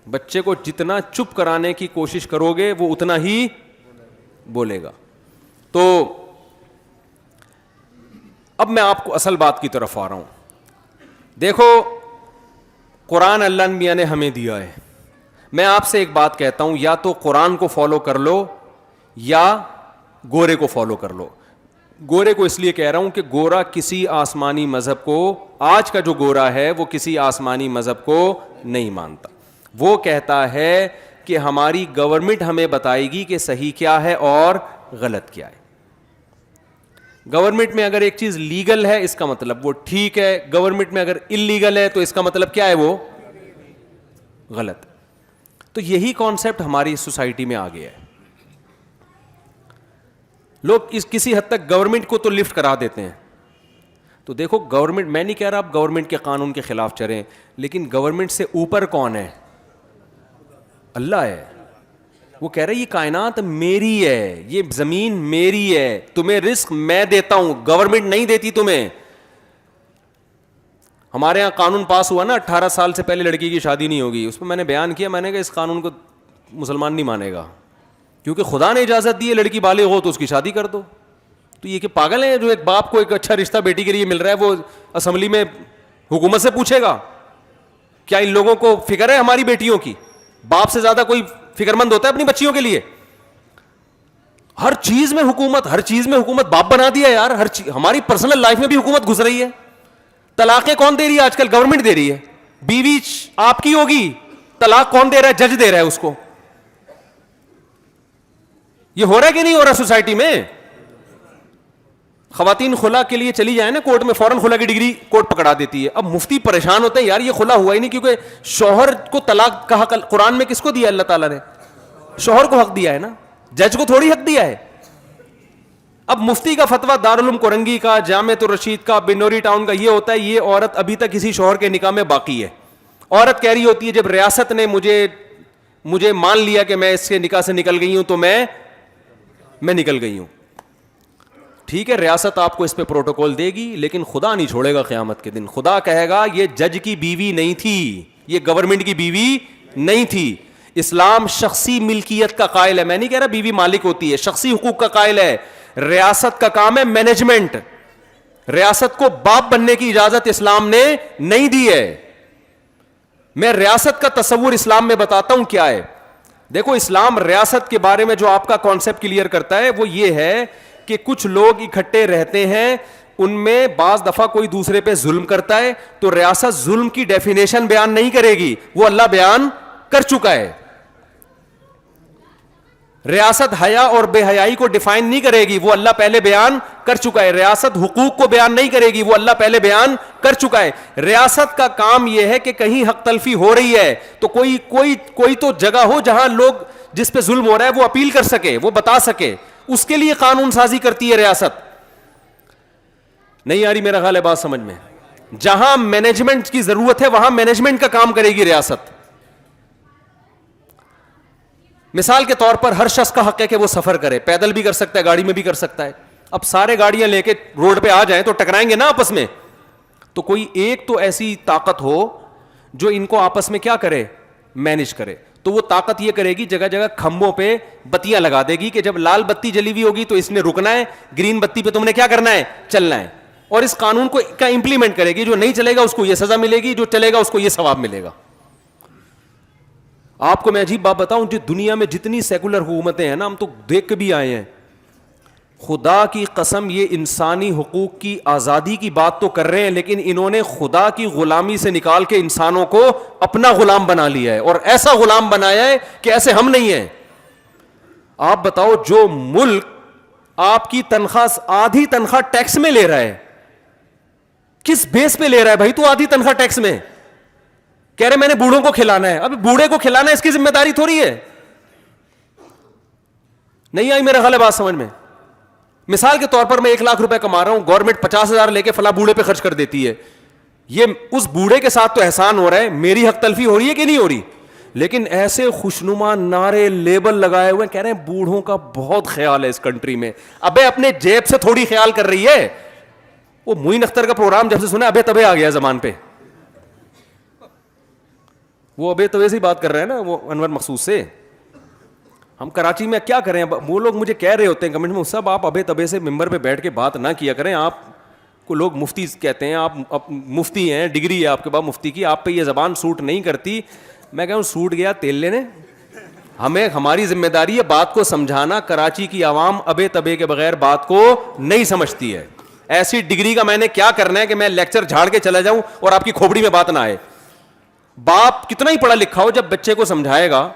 بچے کو جتنا چپ کرانے کی کوشش کرو گے وہ اتنا ہی بولے گا. تو اب میں آپ کو اصل بات کی طرف آ رہا ہوں. دیکھو قرآن اللہ میاں نے ہمیں دیا ہے. میں آپ سے ایک بات کہتا ہوں, یا تو قرآن کو فالو کر لو یا گورے کو فالو کر لو. گورے کو اس لیے کہہ رہا ہوں کہ گورا کسی آسمانی مذہب کو, آج کا جو گورا ہے وہ کسی آسمانی مذہب کو نہیں مانتا. وہ کہتا ہے کہ ہماری گورنمنٹ ہمیں بتائے گی کہ صحیح کیا ہے اور غلط کیا ہے. گورنمنٹ میں اگر ایک چیز لیگل ہے اس کا مطلب وہ ٹھیک ہے, گورنمنٹ میں اگر انلیگل ہے تو اس کا مطلب کیا ہے, وہ غلط. تو یہی کانسیپٹ ہماری سوسائٹی میں آ گیا ہے. لوگ اس کسی حد تک گورنمنٹ کو تو لفٹ کرا دیتے ہیں. تو دیکھو گورنمنٹ, میں نہیں کہہ رہا آپ گورنمنٹ کے قانون کے خلاف چلیں, لیکن گورنمنٹ سے اوپر کون ہے؟ اللہ ہے. وہ کہہ رہے یہ کائنات میری ہے, یہ زمین میری ہے, تمہیں رزق میں دیتا ہوں, گورنمنٹ نہیں دیتی تمہیں. ہمارے یہاں قانون پاس ہوا نا 18 سال سے پہلے لڑکی کی شادی نہیں ہوگی, اس پہ میں نے بیان کیا, میں نے کہا اس قانون کو مسلمان نہیں مانے گا, کیونکہ خدا نے اجازت دی ہے لڑکی بالغ ہو تو اس کی شادی کر دو. تو یہ کہ پاگل ہیں جو ایک باپ کو ایک اچھا رشتہ بیٹی کے لیے مل رہا ہے وہ اسمبلی میں حکومت سے پوچھے گا؟ کیا ان لوگوں کو فکر ہے ہماری بیٹیوں کی؟ باپ سے زیادہ کوئی فکر مند ہوتا ہے اپنی بچیوں کے لیے؟ ہر چیز میں حکومت, ہر چیز میں حکومت باپ بنا دیا یار. ہر چیز, ہماری پرسنل لائف میں بھی حکومت گھس رہی ہے. طلاقیں کون دے رہی ہے آج کل؟ گورنمنٹ دے رہی ہے. بیوی آپ کی ہوگی, طلاق کون دے رہا ہے؟ جج دے رہا ہے اس کو. یہ ہو رہا ہے کہ نہیں ہو رہا سوسائٹی میں؟ خواتین خلا کے لیے چلی جائیں نا کورٹ میں, فوراً خلا کی ڈگری کورٹ پکڑا دیتی ہے. اب مفتی پریشان ہوتے ہیں یار یہ خلا ہوا ہی نہیں, کیونکہ شوہر کو طلاق کا حق قرآن میں کس کو دیا اللہ تعالیٰ نے؟ شوہر کو حق دیا ہے نا, جج کو تھوڑی حق دیا ہے. اب مفتی کا فتویٰ دارالعلوم کورنگی کا, جامعۃ الرشید کا, بنوری ٹاؤن کا یہ ہوتا ہے یہ عورت ابھی تک کسی شوہر کے نکاح میں باقی ہے. عورت کہہ رہی ہوتی ہے جب ریاست نے مجھے مان لیا کہ میں اس کے نکاح سے نکل گئی ہوں تو میں نکل گئی ہوں. ٹھیک ہے, ریاست آپ کو اس پہ پروٹوکول دے گی, لیکن خدا نہیں چھوڑے گا قیامت کے دن. خدا کہے گا یہ جج کی بیوی نہیں تھی, یہ گورنمنٹ کی بیوی نہیں تھی. اسلام شخصی ملکیت کا قائل ہے. میں نہیں کہہ رہا بیوی مالک ہوتی ہے, شخصی حقوق کا قائل ہے. ریاست کا کام ہے مینجمنٹ. ریاست کو باپ بننے کی اجازت اسلام نے نہیں دی ہے. میں ریاست کا تصور اسلام میں بتاتا ہوں کیا ہے. دیکھو اسلام ریاست کے بارے میں جو آپ کا کانسیپٹ کلیئر کرتا ہے وہ یہ ہے کہ کچھ لوگ اکٹھے رہتے ہیں, ان میں بعض دفعہ کوئی دوسرے پہ ظلم کرتا ہے تو ریاست ظلم کی ڈیفینیشن بیان نہیں کرے گی, وہ اللہ بیان کر چکا ہے. ریاست حیا اور بے حیائی کو ڈیفائن نہیں کرے گی, وہ اللہ پہلے بیان کر چکا ہے. ریاست حقوق کو بیان نہیں کرے گی, وہ اللہ پہلے بیان کر چکا ہے. ریاست کا کام یہ ہے کہ کہیں حق تلفی ہو رہی ہے تو کوئی تو جگہ ہو جہاں لوگ جس پہ ظلم ہو رہا ہے وہ اپیل کر سکے, وہ بتا سکے, اس کے لیے قانون سازی کرتی ہے ریاست. نہیں آ رہی میرا خیال ہے بات سمجھ میں؟ جہاں مینجمنٹ کی ضرورت ہے وہاں مینجمنٹ کا کام کرے گی ریاست. مثال کے طور پر ہر شخص کا حق ہے کہ وہ سفر کرے, پیدل بھی کر سکتا ہے, گاڑی میں بھی کر سکتا ہے. اب سارے گاڑیاں لے کے روڈ پہ آ جائیں تو ٹکرائیں گے نا آپس میں, تو کوئی ایک تو ایسی طاقت ہو جو ان کو آپس میں کیا کرے, مینج کرے. تو وہ طاقت یہ کرے گی جگہ جگہ کھمبوں پہ بتیاں لگا دے گی کہ جب لال بتی جلی ہوئی ہوگی تو اس نے رکنا ہے, گرین بتی پہ تم نے کیا کرنا ہے, چلنا ہے. اور اس قانون کو کا امپلیمنٹ کرے گی, جو نہیں چلے گا اس کو یہ سزا ملے گی, جو چلے گا اس کو یہ ثواب ملے گا. آپ کو میں عجیب بات بتاؤں, جو دنیا میں جتنی سیکولر حکومتیں ہیں نا, ہم تو دیکھ کے بھی آئے ہیں, خدا کی قسم یہ انسانی حقوق کی آزادی کی بات تو کر رہے ہیں، لیکن انہوں نے خدا کی غلامی سے نکال کے انسانوں کو اپنا غلام بنا لیا ہے، اور ایسا غلام بنایا ہے کہ ایسے ہم نہیں ہیں. آپ بتاؤ، جو ملک آپ کی تنخواہ آدھی تنخواہ ٹیکس میں لے رہا ہے، کس بیس پہ لے رہا ہے بھائی تو آدھی تنخواہ ٹیکس میں؟ کہہ رہے میں نے بوڑھوں کو کھلانا ہے. اب بوڑھے کو کھلانا ہے اس کی ذمہ داری تھوڑی ہے. نہیں آئی میرا خیال ہے بات سمجھ میں؟ مثال کے طور پر میں 1 لاکھ روپے کما رہا ہوں، گورنمنٹ 50,000 لے کے فلاں بوڑھے پہ خرچ کر دیتی ہے. یہ اس بوڑھے کے ساتھ تو احسان ہو رہا ہے، میری حق تلفی ہو رہی ہے کہ نہیں ہو رہی؟ لیکن ایسے خوشنما نعرے لیبل لگائے ہوئے کہہ رہے ہیں بوڑھوں کا بہت خیال ہے اس کنٹری میں. ابے اپنے جیب سے تھوڑی خیال کر رہی ہے. وہ معین اختر کا پروگرام جب سے سنا ابے تبے آ گیا زبان پہ. وہ ابے تبے سے ہی بات کر رہے ہیں نا، وہ انور مخصوص سے. ہم کراچی میں کیا کریں؟ وہ لوگ مجھے کہہ رہے ہوتے ہیں کمنٹ میں، صاحب آپ ابے تبے سے ممبر پہ بیٹھ کے بات نہ کیا کریں. آپ کو لوگ مفتی کہتے ہیں، آپ مفتی ہیں، ڈگری ہے آپ کے پاس مفتی کی، آپ پہ یہ زبان سوٹ نہیں کرتی. میں کہوں سوٹ گیا تیل لینے. ہمیں ہماری ذمہ داری ہے بات کو سمجھانا. کراچی کی عوام ابے تبے کے بغیر بات کو نہیں سمجھتی ہے. ایسی ڈگری کا میں نے کیا کرنا ہے کہ میں لیکچر جھاڑ کے چلا جاؤں اور آپ کی کھوپڑی میں بات نہ آئے؟ باپ کتنا ہی پڑھا لکھا ہو، جب بچے کو سمجھائے گا،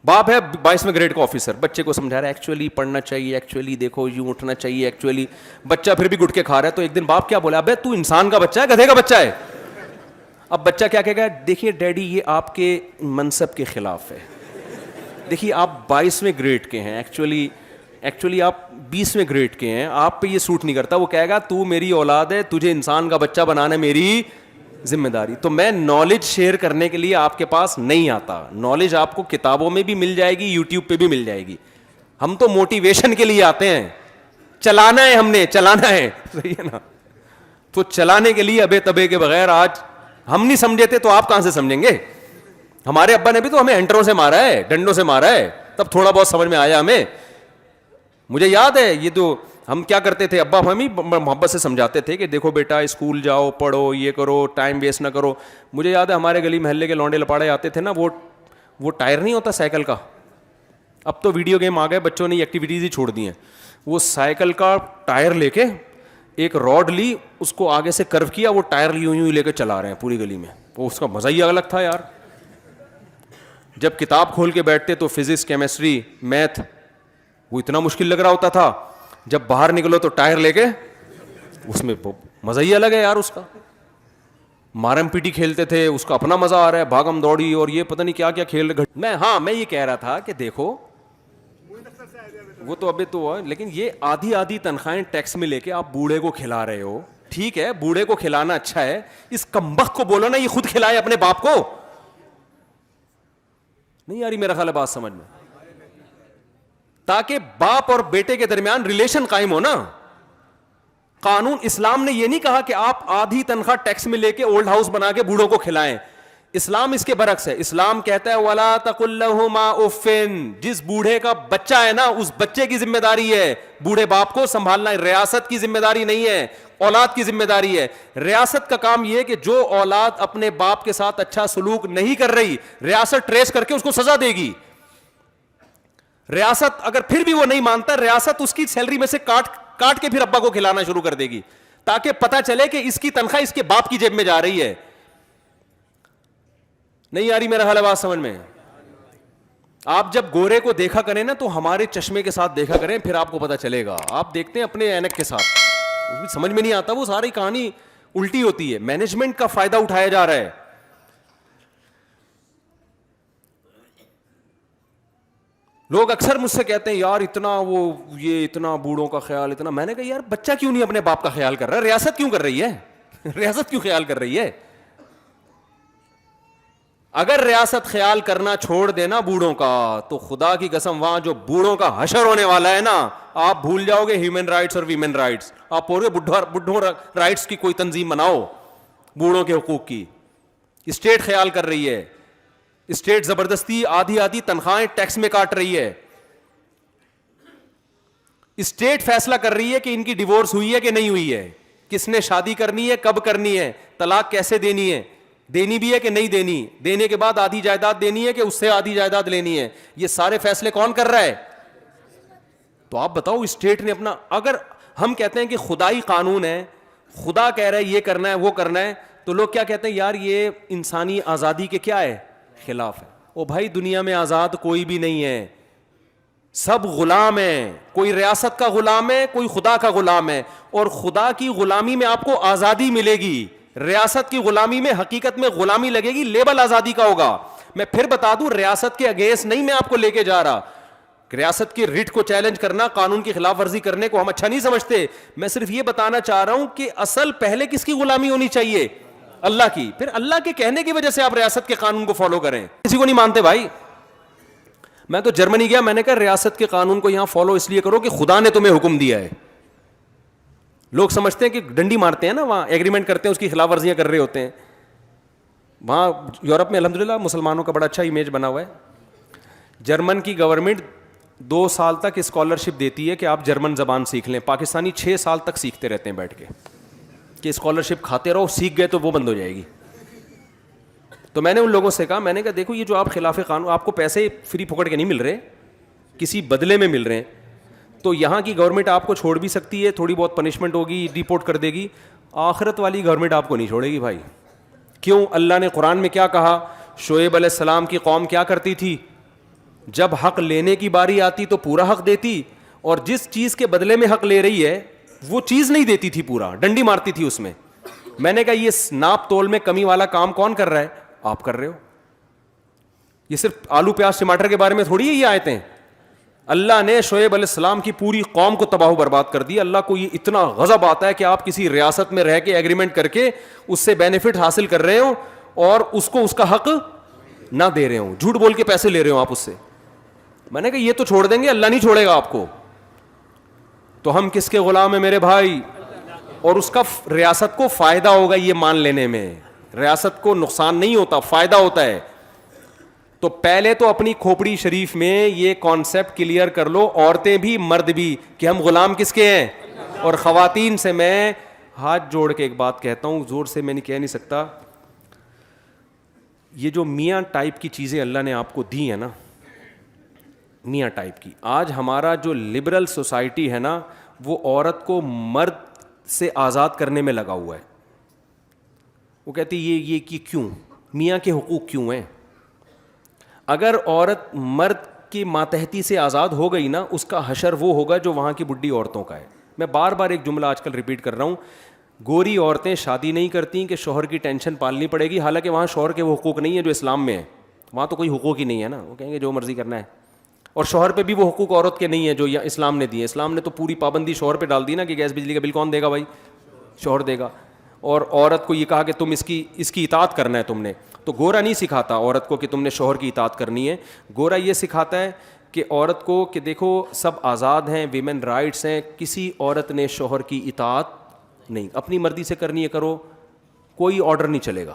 باپ ہے 22ویں گریڈ کا آفیسر، بچے کو سمجھا رہا ہے ایکچولی پڑھنا چاہیے، ایکچولی دیکھو یوں اٹھنا چاہیے، ایکچولی بچہ پھر بھی گٹکے کھا رہا ہے. تو ایک دن باپ کیا بولا؟ ابے تو انسان کا بچہ ہے، گدھے کا بچہ ہے. اب بچہ کیا کہے گا؟ دیکھیے ڈیڈی یہ آپ کے منصب کے خلاف ہے. دیکھیے آپ 22ویں گریڈ کے ہیں، ایکچولی آپ 20ویں گریڈ کے ہیں، آپ پہ یہ سوٹ نہیں کرتا. وہ کہے گا تو میری اولاد ہے، تجھے انسان کا بچہ بنانا میری ذمہ داری. تو میں نالج شیئر کرنے کے لیے آپ کے پاس نہیں آتا. نالج آپ کو کتابوں میں بھی مل جائے گی، یوٹیوب پہ بھی مل جائے گی. ہم تو موٹیویشن کے لیے آتے ہیں. چلانا ہے، ہم نے چلانا ہے، صحیح ہے نا؟ تو چلانے کے لیے ابے تبے کے بغیر آج ہم نہیں سمجھے تھے تو آپ کہاں سے سمجھیں گے؟ ہمارے ابا نے بھی تو ہمیں انٹروں سے مارا ہے، ڈنڈوں سے مارا ہے، تب تھوڑا بہت سمجھ میں آیا ہمیں. مجھے یاد ہے یہ تو ہم کیا کرتے تھے، ابا ہمیں محبت سے سمجھاتے تھے کہ دیکھو بیٹا اسکول جاؤ، پڑھو، یہ کرو، ٹائم ویسٹ نہ کرو. مجھے یاد ہے ہمارے گلی محلے کے لونڈے لپاڑے آتے تھے نا، وہ ٹائر نہیں ہوتا سائیکل کا، اب تو ویڈیو گیم آ گئے، بچوں نے ایکٹیویٹیز ہی چھوڑ دی ہیں. وہ سائیکل کا ٹائر لے کے ایک راڈ لی، اس کو آگے سے کرو کیا، وہ ٹائر یوں لے کے چلا رہے ہیں پوری گلی میں. وہ اس کا مزہ ہی الگ تھا یار. جب کتاب کھول کے بیٹھتے تو فزکس، کیمسٹری، میتھ وہ اتنا مشکل لگ رہا ہوتا تھا، جب باہر نکلو تو ٹائر لے کے اس میں مزہ ہی الگ ہے یار. اس کا مارم پیٹی کھیلتے تھے، اس کا اپنا مزہ آ رہا ہے، بھاگم دوڑی اور یہ پتہ نہیں کیا کیا کھیل رہے. میں یہ کہہ رہا تھا کہ دیکھو وہ تو ابھی تو ہے، لیکن یہ آدھی تنخواہیں ٹیکس میں لے کے آپ بوڑھے کو کھلا رہے ہو. ٹھیک ہے بوڑھے کو کھلانا اچھا ہے، اس کمبخت کو بولو نا یہ خود کھلائے اپنے باپ کو. نہیں آ رہی میرا خیال ہے بات سمجھ میں؟ تاکہ باپ اور بیٹے کے درمیان ریلیشن قائم ہو نا. قانون اسلام نے یہ نہیں کہا کہ آپ آدھی تنخواہ ٹیکس میں لے کے اولڈ ہاؤس بنا کے بوڑھوں کو کھلائیں. اسلام اس کے برعکس ہے. اسلام کہتا ہے وَلَا تَقُلْ لَهُمَا اُفٍّ. جس بوڑھے کا بچہ ہے نا اس بچے کی ذمہ داری ہے بوڑھے باپ کو سنبھالنا. ریاست کی ذمہ داری نہیں ہے، اولاد کی ذمہ داری ہے. ریاست کا کام یہ کہ جو اولاد اپنے باپ کے ساتھ اچھا سلوک نہیں کر رہی، ریاست ٹریس کر کے اس کو سزا دے گی. ریاست اگر پھر بھی وہ نہیں مانتا، ریاست اس کی سیلری میں سے کاٹ کے پھر ابا کو کھلانا شروع کر دے گی، تاکہ پتہ چلے کہ اس کی تنخواہ اس کے باپ کی جیب میں جا رہی ہے. نہیں آ رہی میرا حال بات سمجھ میں؟ آپ جب گورے کو دیکھا کریں نا تو ہمارے چشمے کے ساتھ دیکھا کریں، پھر آپ کو پتہ چلے گا. آپ دیکھتے ہیں اپنے اینک کے ساتھ، سمجھ میں نہیں آتا، وہ ساری کہانی الٹی ہوتی ہے. مینجمنٹ کا فائدہ اٹھایا جا رہا ہے. لوگ اکثر مجھ سے کہتے ہیں یار اتنا بوڑھوں کا خیال اتنا. میں نے کہا یار بچہ کیوں نہیں اپنے باپ کا خیال کر رہا؟ ریاست کیوں کر رہی ہے؟ ریاست کیوں خیال کر رہی ہے؟ اگر ریاست خیال کرنا چھوڑ دینا بوڑھوں کا تو خدا کی قسم وہاں جو بوڑھوں کا حشر ہونے والا ہے نا، آپ بھول جاؤ گے ہیومن رائٹس اور ویمن رائٹس. آپ پورے بڈھوں رائٹس کی کوئی تنظیم بناؤ بوڑھوں کے حقوق کی. اسٹیٹ خیال کر رہی ہے، اسٹیٹ زبردستی آدھی تنخواہیں ٹیکس میں کاٹ رہی ہے. اسٹیٹ فیصلہ کر رہی ہے کہ ان کی ڈیورس ہوئی ہے کہ نہیں ہوئی ہے، کس نے شادی کرنی ہے، کب کرنی ہے، طلاق کیسے دینی ہے، دینی بھی ہے کہ نہیں دینی، دینے کے بعد آدھی جائیداد دینی ہے کہ اس سے آدھی جائیداد لینی ہے. یہ سارے فیصلے کون کر رہا ہے؟ تو آپ بتاؤ اسٹیٹ نے اپنا, اگر ہم کہتے ہیں کہ خدائی قانون ہے, خدا کہہ رہا ہے یہ کرنا ہے وہ کرنا ہے, تو لوگ کیا کہتے ہیں, یار یہ انسانی آزادی کے کیا ہے, خلاف ہے. او بھائی دنیا میں آزاد کوئی بھی نہیں ہے, سب غلام ہیں, کوئی ریاست کا غلام ہے, کوئی خدا کا غلام ہے, اور خدا کی غلامی میں آپ کو آزادی ملے گی, ریاست کی غلامی میں حقیقت میں غلامی لگے گی, لیبل آزادی کا ہوگا. میں پھر بتا دوں, ریاست کے اگینسٹ نہیں میں آپ کو لے کے جا رہا, ریاست کی ریٹ کو چیلنج کرنا, قانون کی خلاف ورزی کرنے کو ہم اچھا نہیں سمجھتے. میں صرف یہ بتانا چاہ رہا ہوں کہ اصل پہلے کس کی غلامی ہونی چاہیے, اللہ کی, پھر اللہ کے کہنے کی وجہ سے آپ ریاست کے قانون کو فالو کریں. کسی کو نہیں مانتے بھائی. میں تو جرمنی گیا, میں نے کہا ریاست کے قانون کو یہاں فالو اس لیے کرو کہ خدا نے تمہیں حکم دیا ہے. لوگ سمجھتے ہیں کہ ڈنڈی مارتے ہیں نا, وہاں ایگریمنٹ کرتے ہیں, اس کی خلاف ورزیاں کر رہے ہوتے ہیں. وہاں یورپ میں الحمدللہ مسلمانوں کا بڑا اچھا امیج بنا ہوا ہے. جرمن کی گورنمنٹ 2 سال تک اسکالرشپ دیتی ہے کہ آپ جرمن زبان سیکھ لیں. پاکستانی 6 سال تک سیکھتے رہتے ہیں بیٹھ کے, کہ اسکالرشپ کھاتے رہو, سیکھ گئے تو وہ بند ہو جائے گی. تو میں نے ان لوگوں سے کہا, میں نے کہا دیکھو یہ جو آپ خلاف قانون, آپ کو پیسے فری پکڑ کے نہیں مل رہے, کسی بدلے میں مل رہے ہیں, تو یہاں کی گورنمنٹ آپ کو چھوڑ بھی سکتی ہے, تھوڑی بہت پنشمنٹ ہوگی, ڈیپورٹ کر دے گی. آخرت والی گورنمنٹ آپ کو نہیں چھوڑے گی بھائی. کیوں؟ اللہ نے قرآن میں کیا کہا, شعیب علیہ السلام کی قوم کیا کرتی تھی, جب حق لینے کی باری آتی تو پورا حق دیتی, اور جس چیز کے بدلے میں حق لے رہی ہے وہ چیز نہیں دیتی تھی, پورا ڈنڈی مارتی تھی اس میں. میں نے کہا یہ ناپ تول میں کمی والا کام کون کر رہا ہے, آپ کر رہے ہو. یہ صرف آلو پیاز ٹماٹر کے بارے میں تھوڑی ہے یہ آیتیں. اللہ نے شعیب علیہ السلام کی پوری قوم کو تباہ و برباد کر دی. اللہ کو یہ اتنا غضب آتا ہے کہ آپ کسی ریاست میں رہ کے ایگریمنٹ کر کے اس سے بینیفٹ حاصل کر رہے ہو اور اس کو اس کا حق نہ دے رہے ہو, جھوٹ بول کے پیسے لے رہے ہو آپ اس سے. میں نے کہا یہ تو چھوڑ دیں گے, اللہ نہیں چھوڑے گا آپ کو. تو ہم کس کے غلام ہیں میرے بھائی, اور اس کا ریاست کو فائدہ ہوگا یہ مان لینے میں. ریاست کو نقصان نہیں ہوتا, فائدہ ہوتا ہے. تو پہلے تو اپنی کھوپڑی شریف میں یہ کانسیپٹ کلیئر کر لو, عورتیں بھی مرد بھی, کہ ہم غلام کس کے ہیں. اور خواتین سے میں ہاتھ جوڑ کے ایک بات کہتا ہوں, زور سے میں نہیں کہہ نہیں سکتا, یہ جو میاں ٹائپ کی چیزیں اللہ نے آپ کو دی ہیں نا, میاں ٹائپ کی, آج ہمارا جو لبرل سوسائٹی ہے نا, وہ عورت کو مرد سے آزاد کرنے میں لگا ہوا ہے. وہ کہتی یہ کیوں, میاں کے حقوق کیوں ہیں. اگر عورت مرد کی ماتحتی سے آزاد ہو گئی نا, اس کا حشر وہ ہوگا جو وہاں کی بڈھی عورتوں کا ہے. میں بار بار ایک جملہ آج کل ریپیٹ کر رہا ہوں, گوری عورتیں شادی نہیں کرتی کہ شوہر کی ٹینشن پالنی پڑے گی, حالانکہ وہاں شوہر کے وہ حقوق نہیں ہیں جو اسلام میں ہے. وہاں تو کوئی حقوق ہی نہیں ہے نا, وہ کہیں گے جو مرضی کرنا ہے. اور شوہر پہ بھی وہ حقوق عورت کے نہیں ہیں جو اسلام نے دیے. اسلام نے تو پوری پابندی شوہر پہ ڈال دی نا, کہ گیس بجلی کا بل کون دے گا بھائی, شوہر دے گا. اور عورت کو یہ کہا کہ تم اس کی اطاعت کرنا ہے تم نے. تو گورا نہیں سکھاتا عورت کو کہ تم نے شوہر کی اطاعت کرنی ہے. گورا یہ سکھاتا ہے کہ عورت کو کہ دیکھو سب آزاد ہیں, ویمن رائٹس ہیں, کسی عورت نے شوہر کی اطاعت نہیں, اپنی مرضی سے کرنی ہے کرو, کوئی آرڈر نہیں چلے گا.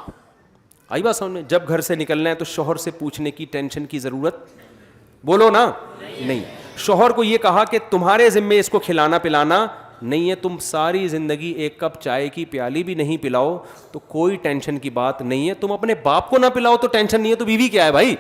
آئی بات سمجھ میں. جب گھر سے نکلنا ہے تو شوہر سے پوچھنے کی ٹینشن کی ضرورت, بولو نا, نہیں. شوہر کو یہ کہا کہ تمہارے ذمے اس کو کھلانا پلانا نہیں ہے, تم ساری زندگی ایک کپ چائے کی پیالی بھی نہیں پلاؤ تو کوئی ٹینشن کی بات نہیں ہے. تم اپنے باپ کو نہ پلاؤ تو ٹینشن نہیں ہے, تو بیوی کیا ہے بھائی.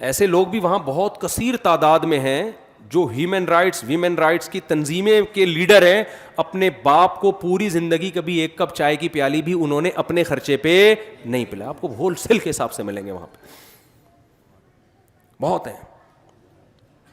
ایسے لوگ بھی وہاں بہت کثیر تعداد میں ہیں جو ہیومن رائٹس ویمن رائٹس کی تنظیمیں کے لیڈر ہیں. اپنے باپ کو پوری زندگی کبھی ایک کپ چائے کی پیالی بھی انہوں نے اپنے خرچے پہ نہیں پلایا. آپ کو ہول سیل کے حساب سے ملیں گے وہاں پہ, بہت ہیں.